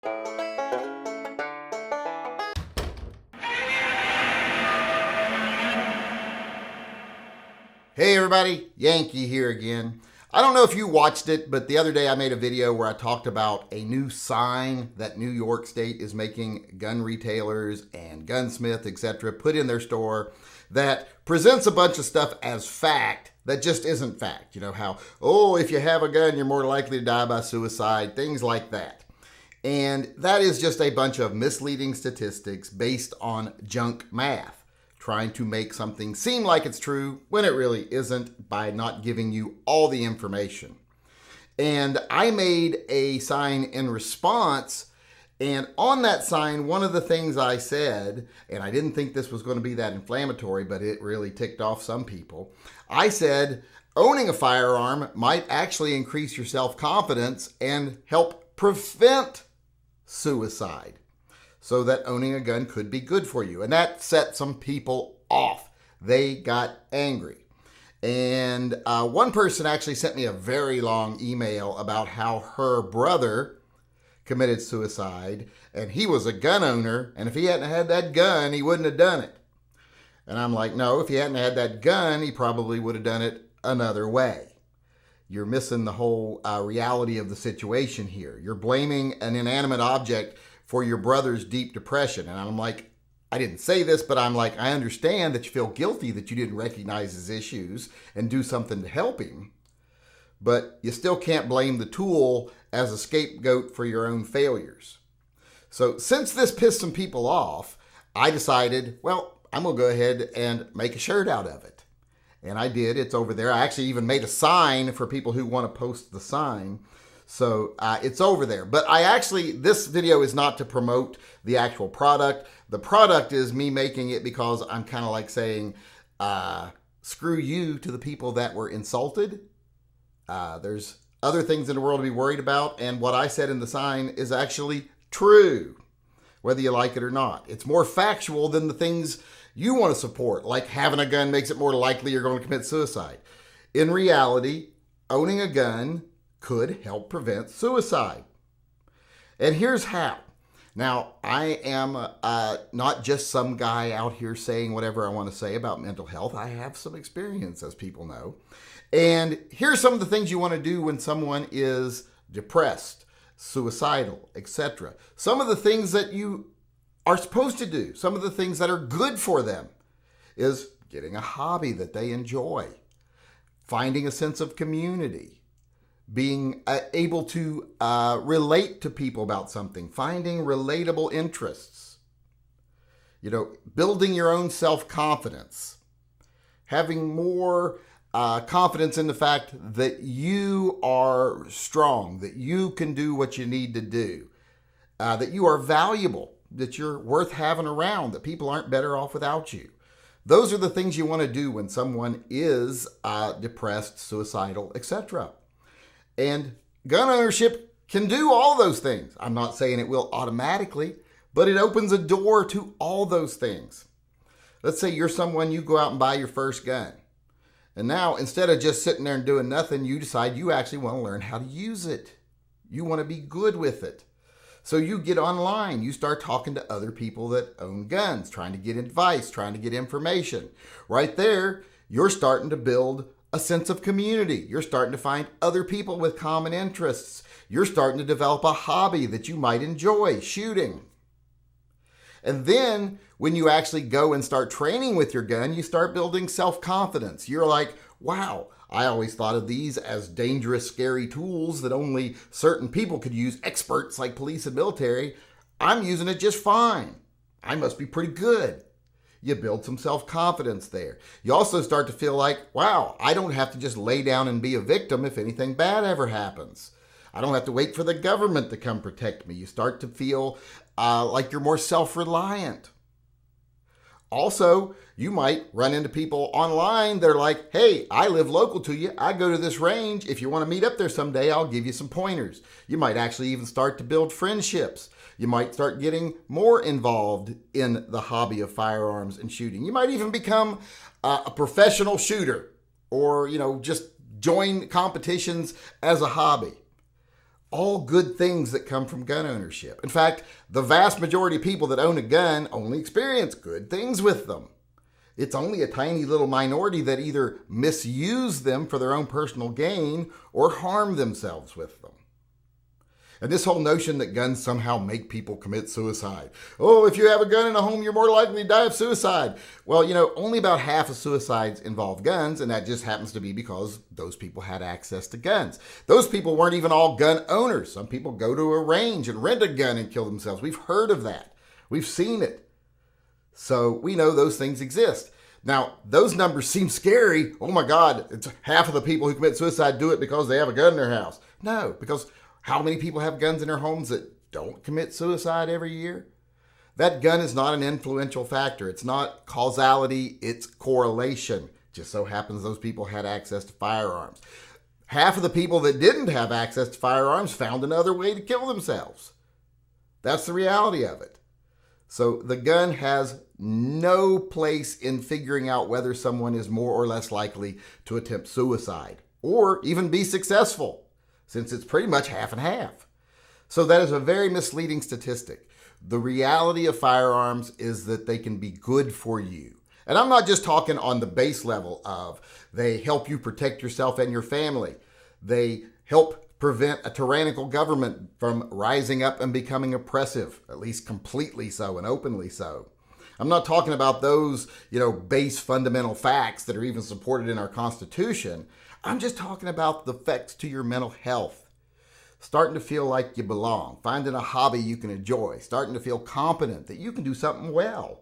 Hey everybody, Yankee here again. I don't know if you watched it, but the other day I made a video where I talked about a new sign that New York State is making gun retailers and gunsmiths, etc., put in their store that presents a bunch of stuff as fact that just isn't fact. You know how, if you have a gun, you're more likely to die by suicide, things like that. And that is just a bunch of misleading statistics based on junk math, trying to make something seem like it's true when it really isn't by not giving you all the information. And I made a sign in response, and on that sign, one of the things I said, and I didn't think this was going to be that inflammatory, but it really ticked off some people. I said, owning a firearm might actually increase your self-confidence and help prevent suicide, so that owning a gun could be good for you. And that set some people off. They got angry. And one person actually sent me a very long email about how her brother committed suicide, and he was a gun owner, and if he hadn't had that gun, he wouldn't have done it. And I'm like, no, if he hadn't had that gun, he probably would have done it another way. You're missing the whole reality of the situation here. You're blaming an inanimate object for your brother's deep depression. And I'm like, I didn't say this, but I'm like, I understand that you feel guilty that you didn't recognize his issues and do something to help him. But you still can't blame the tool as a scapegoat for your own failures. So since this pissed some people off, I decided, well, I'm going to go ahead and make a shirt out of it. And I did. It's over there. I actually even made a sign for people who want to post the sign. So it's over there. But this video is not to promote the actual product. The product is me making it because I'm kind of like saying, screw you to the people that were insulted. There's other things in the world to be worried about. And what I said in the sign is actually true, whether you like it or not. It's more factual than the things you want to support, like having a gun makes it more likely you're going to commit suicide. In reality, owning a gun could help prevent suicide. And here's how. Now, I am not just some guy out here saying whatever I want to say about mental health. I have some experience, as people know. And here's some of the things you want to do when someone is depressed, suicidal, etc. Some of the things that you are supposed to do, some of the things that are good for them, is getting a hobby that they enjoy, finding a sense of community, being able to relate to people about something, finding relatable interests, building your own self-confidence, having more confidence in the fact that you are strong, that you can do what you need to do, that you are valuable, that you're worth having around, that people aren't better off without you. Those are the things you want to do when someone is depressed, suicidal, etc. And gun ownership can do all those things. I'm not saying it will automatically, but it opens a door to all those things. Let's say you're someone, you go out and buy your first gun. And now, instead of just sitting there and doing nothing, you decide you actually want to learn how to use it. You want to be good with it. So you get online, you start talking to other people that own guns, trying to get advice, trying to get information. Right there, you're starting to build a sense of community. You're starting to find other people with common interests. You're starting to develop a hobby that you might enjoy, shooting. And then when you actually go and start training with your gun, you start building self-confidence. You're like, wow, I always thought of these as dangerous, scary tools that only certain people could use, experts like police and military. I'm using it just fine. I must be pretty good. You build some self-confidence there. You also start to feel like, wow, I don't have to just lay down and be a victim if anything bad ever happens. I don't have to wait for the government to come protect me. You start to feel like you're more self-reliant. Also, you might run into people online that are like, hey, I live local to you. I go to this range. If you want to meet up there someday, I'll give you some pointers. You might actually even start to build friendships. You might start getting more involved in the hobby of firearms and shooting. You might even become a professional shooter or, just join competitions as a hobby. all good things that come from gun ownership. In fact, the vast majority of people that own a gun only experience good things with them. It's only a tiny little minority that either misuse them for their own personal gain or harm themselves with them. And this whole notion that guns somehow make people commit suicide. Oh, if you have a gun in a home, you're more likely to die of suicide. Well, only about half of suicides involve guns, and that just happens to be because those people had access to guns. Those people weren't even all gun owners. Some people go to a range and rent a gun and kill themselves. We've heard of that. We've seen it. So we know those things exist. Now, those numbers seem scary. Oh my God, it's half of the people who commit suicide do it because they have a gun in their house. No, because how many people have guns in their homes that don't commit suicide every year? That gun is not an influential factor. It's not causality, it's correlation. Just so happens those people had access to firearms. Half of the people that didn't have access to firearms found another way to kill themselves. That's the reality of it. So the gun has no place in figuring out whether someone is more or less likely to attempt suicide or even be successful, since it's pretty much half and half. So that is a very misleading statistic. The reality of firearms is that they can be good for you. And I'm not just talking on the base level of they help you protect yourself and your family. They help prevent a tyrannical government from rising up and becoming oppressive, at least completely so and openly so. I'm not talking about those, base fundamental facts that are even supported in our Constitution. I'm just talking about the effects to your mental health. Starting to feel like you belong, finding a hobby you can enjoy, starting to feel competent that you can do something well,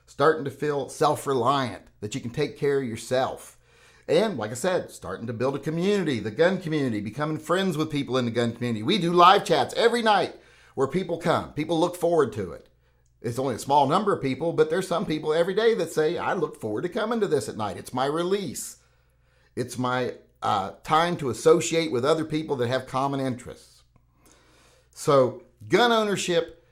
starting to feel self-reliant, that you can take care of yourself. And like I said, starting to build a community, the gun community, becoming friends with people in the gun community. We do live chats every night where people come. People look forward to it. It's only a small number of people, but there's some people every day that say, I look forward to coming to this at night. It's my release. It's my time to associate with other people that have common interests. So gun ownership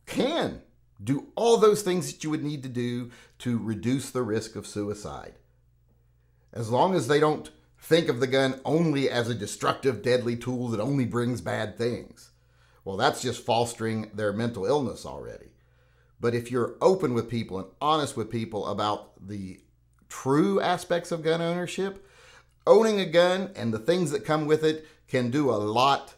can do all those things that you would need to do to reduce the risk of suicide. As long as they don't think of the gun only as a destructive, deadly tool that only brings bad things. Well, that's just fostering their mental illness already. But if you're open with people and honest with people about the true aspects of gun ownership, owning a gun and the things that come with it can do a lot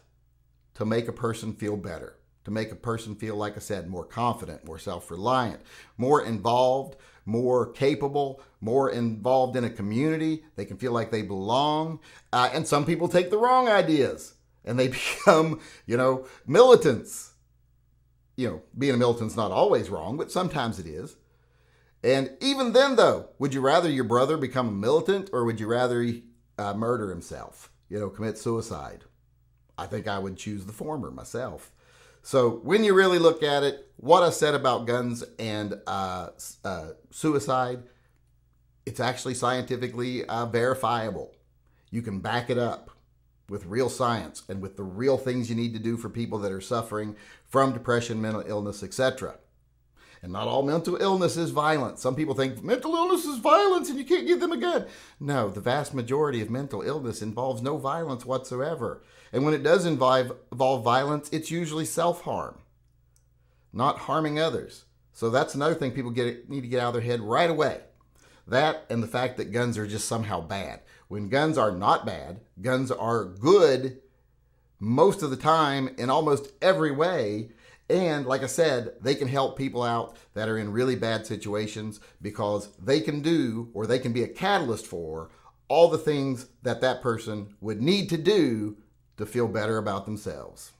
to make a person feel better, to make a person feel, like I said, more confident, more self-reliant, more involved, more capable, more involved in a community. They can feel like they belong. And some people take the wrong ideas and they become, militants. Being a militant's not always wrong, but sometimes it is. And even then, though, would you rather your brother become a militant or would you rather he murder himself, commit suicide? I think I would choose the former myself. So when you really look at it, what I said about guns and suicide, it's actually scientifically verifiable. You can back it up with real science and with the real things you need to do for people that are suffering from depression, mental illness, etc. And not all mental illness is violent. Some people think mental illness is violence and you can't give them a gun. No, the vast majority of mental illness involves no violence whatsoever. And when it does involve violence, it's usually self-harm, not harming others. So that's another thing people need to get out of their head right away. That and the fact that guns are just somehow bad. When guns are not bad, guns are good most of the time in almost every way. And like I said, they can help people out that are in really bad situations because they can do, or they can be a catalyst for, all the things that that person would need to do to feel better about themselves.